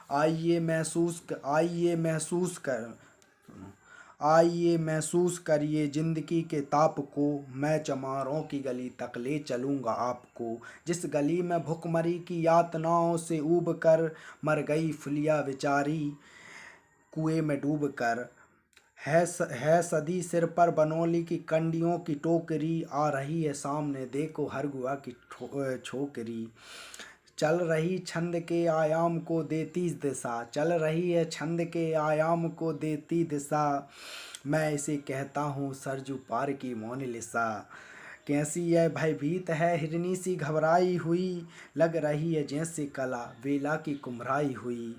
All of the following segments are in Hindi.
आइए महसूस करिए जिंदगी के ताप को, मैं चमारों की गली तक ले चलूँगा आपको। जिस गली में भुखमरी की यातनाओं से ऊब कर मर गई फुलिया बेचारी कुएं में डूब कर। है सदी सिर पर बनोली की कंडियों की टोकरी, आ रही है सामने देखो हर गुआ की छोकरी। चल रही छंद के आयाम को देती दिशा, चल रही है छंद के आयाम को देती दिशा। मैं इसे कहता हूँ सरजू पार की मोनालिसा। कैसी यह भयभीत है हिरनी सी घबराई हुई, लग रही है जैसे कला बेला की कुम्हराई हुई।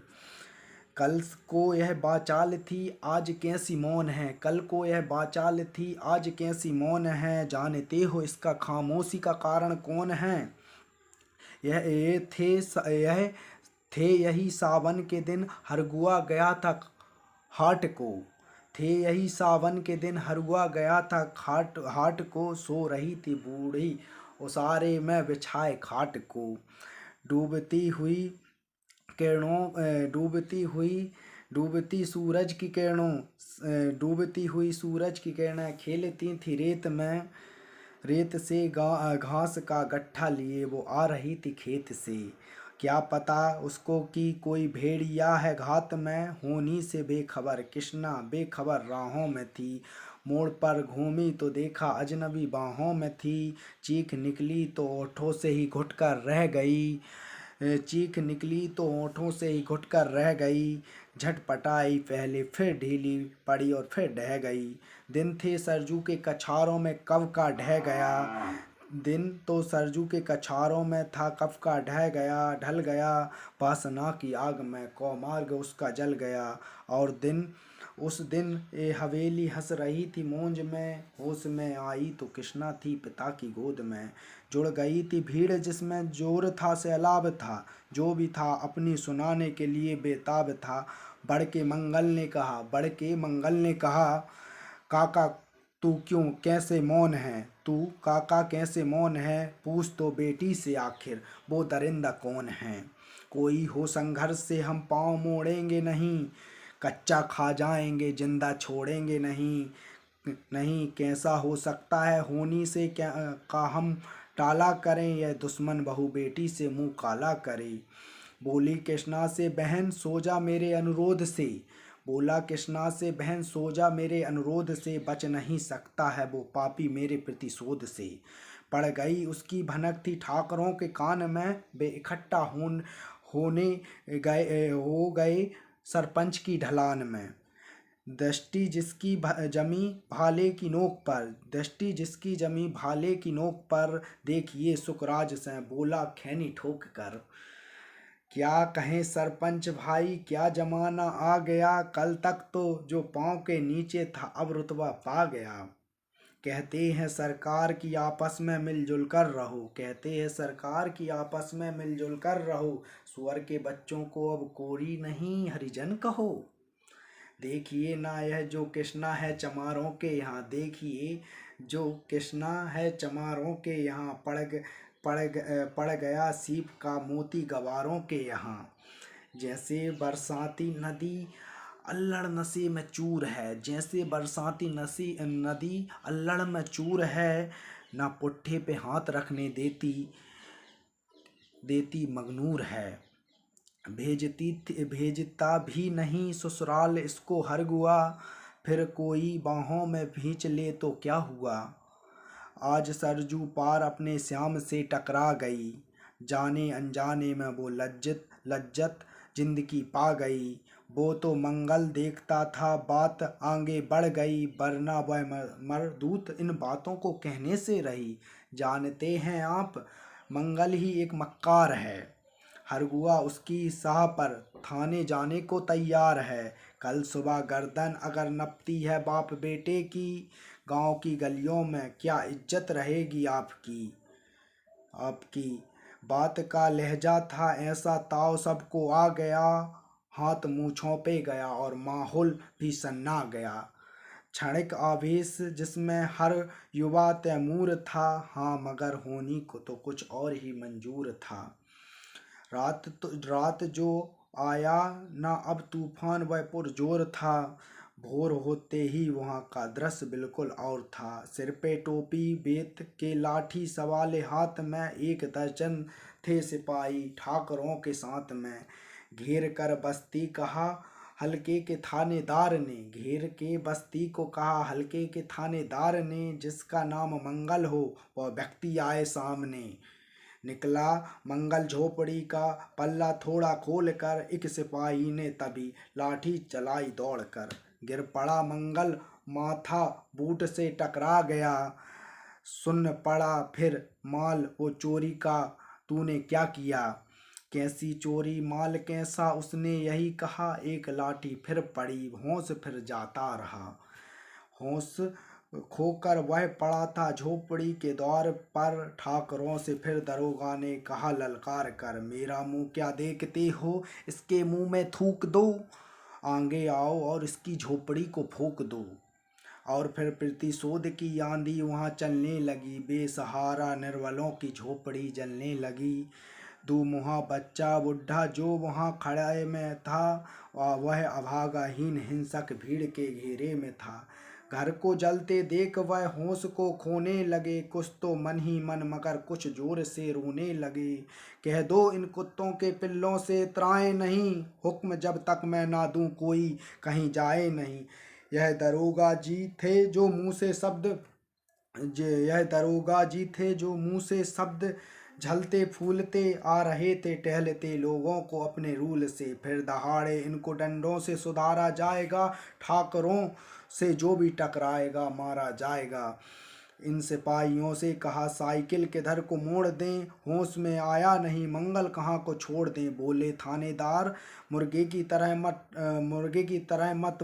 कल को यह बाचाल थी आज कैसी मौन है, कल को यह बाचाल थी आज कैसी मौन है। जानते हो इसका खामोशी का कारण कौन है? यह थे यही सावन के दिन हरगुआ गया था हाट को। थे यही सावन के दिन हरगुआ गया था हाट को। सो रही थी बूढ़ी उसारे में बिछाए खाट को। डूबती हुई किरणों डूबती सूरज की किरणों डूबती हुई सूरज की किरणें खेलती थी रेत में। रेत से घास का गट्ठा लिए वो आ रही थी खेत से। क्या पता उसको कि कोई भेड़िया है घात में, होनी से बेखबर कृष्णा बेखबर राहों में थी। मोड़ पर घूमी तो देखा अजनबी बाहों में थी। चीख निकली तो ओठों से ही घुटकर रह गई। चीख निकली तो ओठों से ही घुटकर रह गई। झटपटाई पहले फिर ढीली पड़ी और फिर ढह गई। दिन थे सरजू के कछारों में कब का ढह गया। दिन तो सरजू के कछारों में था कब का ढल गया। वासना की आग में कौमार्ग उसका जल गया। और उस दिन ये हवेली हंस रही थी मौज में। होश में आई तो कृष्णा थी पिता की गोद में। जुड़ गई थी भीड़ जिसमें जोर था सैलाब था। जो भी था अपनी सुनाने के लिए बेताब था। बढ़ के मंगल ने कहा काका तू क्यों कैसे मौन है। तू काका कैसे मौन है, पूछ तो बेटी से आखिर वो दरिंदा कौन है। कोई हो संघर्ष से हम पाँव मोड़ेंगे नहीं, कच्चा खा जाएंगे जिंदा छोड़ेंगे नहीं। नहीं कैसा हो सकता है होनी से क्या का हम टाला करें, यह दुश्मन बहू बेटी से मुंह काला करे। बोली कृष्णा से बहन सो जा मेरे अनुरोध से। बोला कृष्णा से बहन सो जा मेरे अनुरोध से। बच नहीं सकता है वो पापी मेरे प्रतिशोध से। पड़ गई उसकी भनक थी ठाकरों के कान में। वे इकट्ठा होने हो गए सरपंच की ढलान में। दृष्टि जिसकी जमी भाले की नोक पर देखिए सुखराज से बोला खैनी ठोक कर। क्या कहें सरपंच भाई क्या जमाना आ गया, कल तक तो जो पाँव के नीचे था अब रुतबा पा गया। कहते हैं सरकार की आपस में मिलजुल कर रहो, कहते हैं सरकार की आपस में मिलजुल कर रहो। सुअर के बच्चों को अब कोरी नहीं हरिजन कहो। देखिए ना यह जो कृष्णा है चमारों के यहाँ, देखिए जो कृष्णा है चमारों के यहाँ। पड़ गया सीप का मोती गवारों के यहाँ। जैसे बरसाती नदी अल्लड़ नशे में चूर है, जैसे बरसाती नदी अल्लड़ में चूर है। ना पुट्ठे पे हाथ रखने देती मगनूर है। भेजता भी नहीं ससुराल इसको हरगुआ, फिर कोई बाहों में भींच ले तो क्या हुआ। आज सरजू पार अपने श्याम से टकरा गई, जाने अनजाने में वो लज्जत जिंदगी पा गई। वो तो मंगल देखता था बात आगे बढ़ गई, वरना वह मरदूत इन बातों को कहने से रही। जानते हैं आप मंगल ही एक मक्कार है, हरगुआ उसकी साह पर थाने जाने को तैयार है। कल सुबह गर्दन अगर नपती है बाप बेटे की, गांव की गलियों में क्या इज्जत रहेगी आपकी। बात का लहजा था ऐसा ताव सबको आ गया। हाथ मुँह छौंपे गया और माहौल भी सन्ना गया। क्षणिक आवेश जिसमें हर युवा तैमूर था, हाँ मगर होनी को तो कुछ और ही मंजूर था। रात आया ना अब तूफान वह पुरजोर था। भोर होते ही वहाँ का दृश्य बिल्कुल और था। सिर पे टोपी बेत के लाठी सवाले हाथ में, एक दर्जन थे सिपाही ठाकरों के साथ में। घेर कर बस्ती कहा हल्के के थानेदार ने, घेर के बस्ती को कहा हल्के के थानेदार ने, जिसका नाम मंगल हो वह व्यक्ति आए सामने। निकला मंगल झोपड़ी का पल्ला थोड़ा खोल कर, एक सिपाही ने तभी लाठी चलाई दौड़ कर। गिर पड़ा मंगल, माथा बूट से टकरा गया। सुन पड़ा फिर माल वो चोरी का तूने क्या किया। कैसी चोरी माल कैसा उसने यही कहा, एक लाठी फिर पड़ी होश फिर जाता रहा। होश खोकर वह पड़ा था झोपड़ी के द्वार पर। ठाकरों से फिर दरोगा ने कहा ललकार कर, मेरा मुंह क्या देखते हो, इसके मुंह में थूक दो। आगे आओ और इसकी झोपड़ी को फूंक दो। और फिर प्रतिशोध की आंधी वहाँ चलने लगी। बेसहारा निर्बलों की झोपड़ी जलने लगी। दुमुहा बच्चा बुढ़ा जो वहाँ खड़े में था, वह अभागाहीन हिंसक भीड़ के घेरे में था। घर को जलते देख वह होश को खोने लगे। कुछ तो मन ही मन मगर कुछ जोर से रोने लगे। कह दो इन कुत्तों के पिल्लों से त्राए नहीं, हुक्म जब तक मैं ना दूं कोई कहीं जाए नहीं। यह दरोगा जी थे जो मुँह से शब्द झलते फूलते आ रहे थे, टहलते लोगों को अपने रूल से। फिर दहाड़े इनको डंडों से सुधारा जाएगा, ठाकरों से जो भी टकराएगा मारा जाएगा। इन सिपाहियों से कहा साइकिल किधर को मोड़ दें, होश में आया नहीं मंगल कहाँ को छोड़ दें। बोले थानेदार मुर्गे की तरह मत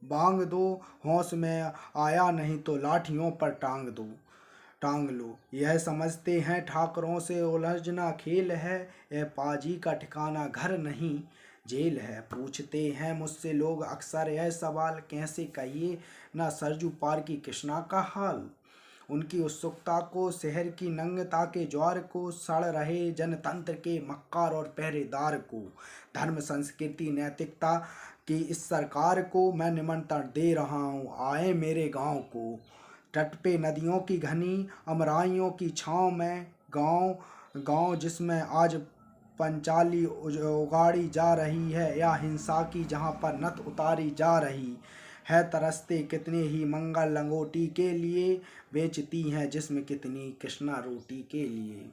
बांग दो, होश में आया नहीं तो लाठियों पर टांग लो। यह समझते हैं ठाकरों से उलझना खेल है, यह पाजी का ठिकाना घर नहीं जेल है। पूछते हैं मुझसे लोग अक्सर यह सवाल, कैसे कहिए ना सरजू पार की कृष्णा का हाल। उनकी उत्सुकता को, शहर की नंगता के ज्वार को, सड़ रहे जनतंत्र के मक्कार और पहरेदार को, धर्म संस्कृति नैतिकता की इस सरकार को मैं निमंत्रण दे रहा हूँ, आए मेरे गांव को। तट पे नदियों की घनी अमराइयों की छाँव में गांव जिसमें आज पंचाली उगाड़ी जा रही है, या हिंसा की जहाँ पर नत उतारी जा रही है। तरसते कितने ही मंगल लंगोटी के लिए, बेचती हैं जिस्म कितनी कृष्णा रोटी के लिए।